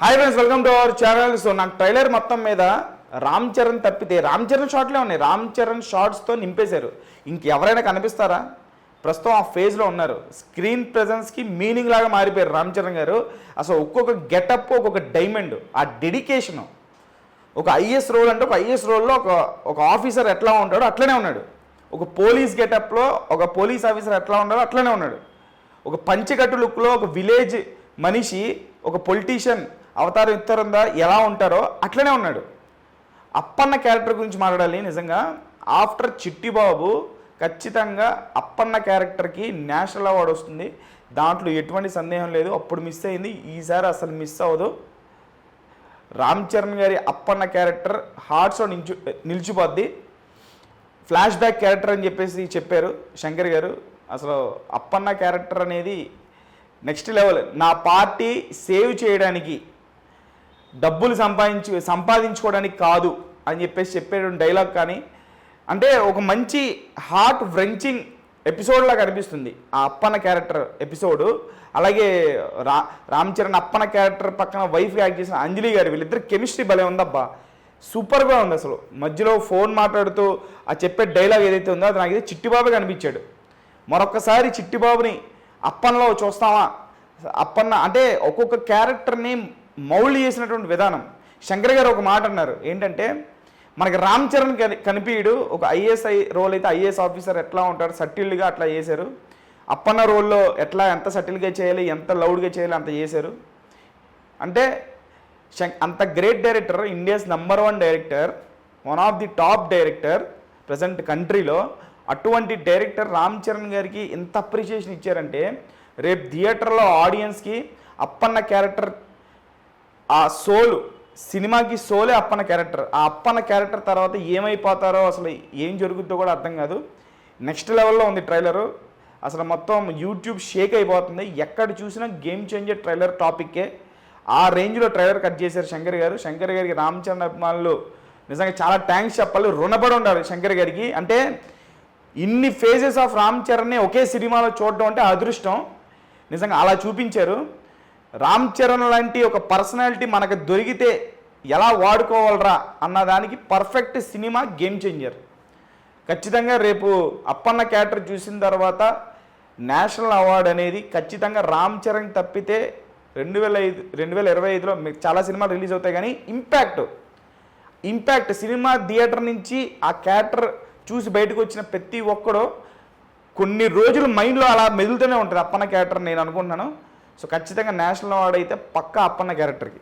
Hi friends, welcome to our channel. So నాకు trailer మొత్తం మీద రామ్ చరణ్ తప్పితే రామ్ చరణ్ షార్ట్లే ఉన్నాయి. రామ్ చరణ్ షార్ట్స్తో నింపేశారు. ఇంకెవరైనా కనిపిస్తారా? ప్రస్తుతం ఆ ఫేజ్లో ఉన్నారు. స్క్రీన్ ప్రెజెన్స్కి మీనింగ్ లాగా మారిపోయారు రామ్ చరణ్ గారు. అసలు ఒక్కొక్క గెటప్ ఒక్కొక్క డైమండ్, ఆ డెడికేషను. ఒక ఐఏఎస్ రోల్ అంటే ఒక ఐఏఎస్ రోల్లో ఒక ఆఫీసర్ ఎట్లా ఉంటాడో అట్లనే ఉన్నాడు. ఒక పోలీస్ గెటప్లో ఒక పోలీస్ ఆఫీసర్ ఎట్లా ఉన్నాడో అట్లనే ఉన్నాడు. ఒక పంచెకట్టు లుక్లో ఒక విలేజ్ మనిషి, ఒక పొలిటీషియన్ అవతారం ఇత్తరందా ఎలా ఉంటారో అట్లనే ఉన్నాడు. అప్పన్న క్యారెక్టర్ గురించి మాట్లాడాలి. నిజంగా ఆఫ్టర్ చిట్టిబాబు ఖచ్చితంగా అప్పన్న క్యారెక్టర్కి నేషనల్ అవార్డు వస్తుంది. దాంట్లో ఎటువంటి సందేహం లేదు. అప్పుడు మిస్ అయింది, ఈసారి అసలు మిస్ అవ్వదు. రామ్ చరణ్ గారి అప్పన్న క్యారెక్టర్ హార్ట్స్లో నిలిచిపోద్ది. ఫ్లాష్ బ్యాక్ క్యారెక్టర్ అని చెప్పేసి చెప్పారు శంకర్ గారు. అసలు అప్పన్న క్యారెక్టర్ అనేది నెక్స్ట్ లెవెల్. నా పార్టీ సేవ్ చేయడానికి, డబ్బులు సంపాదించుకోవడానికి కాదు అని చెప్పేసి చెప్పే డైలాగ్ కానీ, అంటే ఒక మంచి హార్ట్ వ్రెంచింగ్ ఎపిసోడ్లా కనిపిస్తుంది ఆ అప్పన్న క్యారెక్టర్ ఎపిసోడు. అలాగే రామ్ చరణ్ అప్పన్న క్యారెక్టర్ పక్కన వైఫ్ యాక్ట్ చేసిన అంజలి గారు, వీళ్ళిద్దరు కెమిస్ట్రీ భలే ఉందబ్బా, సూపర్గా ఉంది. అసలు మధ్యలో ఫోన్ మాట్లాడుతూ ఆ చెప్పే డైలాగ్ ఏదైతే ఉందో అది నాకు చిట్టిబాబు కనిపించాడు. మరొకసారి చిట్టిబాబుని అప్పన్నలో చూస్తామా? అప్పన్న అంటే ఒక్కొక్క క్యారెక్టర్ని మౌల్డ్ చేసినటువంటి విధానం. శంకర్ గారు ఒక మాట అన్నారు, ఏంటంటే మనకి రామ్ చరణ్ కనిపించడు. ఒక ఐఏఎస్ఐ రోల్ అయితే ఐఏఎస్ ఆఫీసర్ ఎట్లా ఉంటాడు సటిల్గా అట్లా చేశారు. అప్పన్న రోల్లో ఎంత సటిల్గా చేయాలి, ఎంత లౌడ్గా చేయాలి అంత చేశారు. అంటే అంత great director, India's #1 director, one of the top director present కంట్రీలో. అటువంటి డైరెక్టర్ రామ్ చరణ్ గారికి ఎంత అప్రిషియేషన్ ఇచ్చారంటే, రేపు థియేటర్లో ఆడియన్స్కి అప్పన్న క్యారెక్టర్, ఆ సోలు, సినిమాకి సోలే అప్పన్న క్యారెక్టర్. ఆ అప్పన్న క్యారెక్టర్ తర్వాత ఏమైపోతారో, అసలు ఏం జరుగుతుందో కూడా అర్థం కాదు. నెక్స్ట్ లెవెల్లో ఉంది ట్రైలరు. అసలు మొత్తం యూట్యూబ్ షేక్ అయిపోతుంది. ఎక్కడ చూసినా గేమ్ చేంజర్ ట్రైలర్ టాపిక్కే. ఆ రేంజ్లో ట్రైలర్ కట్ చేశారు శంకర్ గారు. శంకర్ గారికి రామ్ చరణ్ అభిమానులు నిజంగా చాలా థ్యాంక్స్ చెప్పాలి, రుణపడి ఉండాలి శంకర్ గారికి. అంటే ఇన్ని ఫేజెస్ ఆఫ్ రామ్ చరణ్ని ఒకే సినిమాలో చూడడం అంటే అదృష్టం. నిజంగా అలా చూపించారు. రామ్ చరణ్ లాంటి ఒక పర్సనాలిటీ మనకు దొరికితే ఎలా వాడుకోవాలరా అన్నదానికి పర్ఫెక్ట్ సినిమా, గేమ్ చేంజర్. ఖచ్చితంగా రేపు అప్పన్న క్యారెక్టర్ చూసిన తర్వాత నేషనల్ అవార్డు అనేది ఖచ్చితంగా రామ్ చరణ్ తప్పితే 2025లో చాలా సినిమాలు రిలీజ్ అవుతాయి, కానీ ఇంపాక్ట్ సినిమా థియేటర్ నుంచి ఆ క్యారెక్టర్ చూసి బయటకు వచ్చిన ప్రతి ఒక్కడో కొన్ని రోజులు మైండ్లో అలా మెదులుతూనే ఉంటుంది అప్పన్న క్యారెక్టర్ నేను అనుకుంటున్నాను. సో ఖచ్చితంగా నేషనల్ అవార్డు అయితే పక్కా అప్పన్న క్యారెక్టర్కి.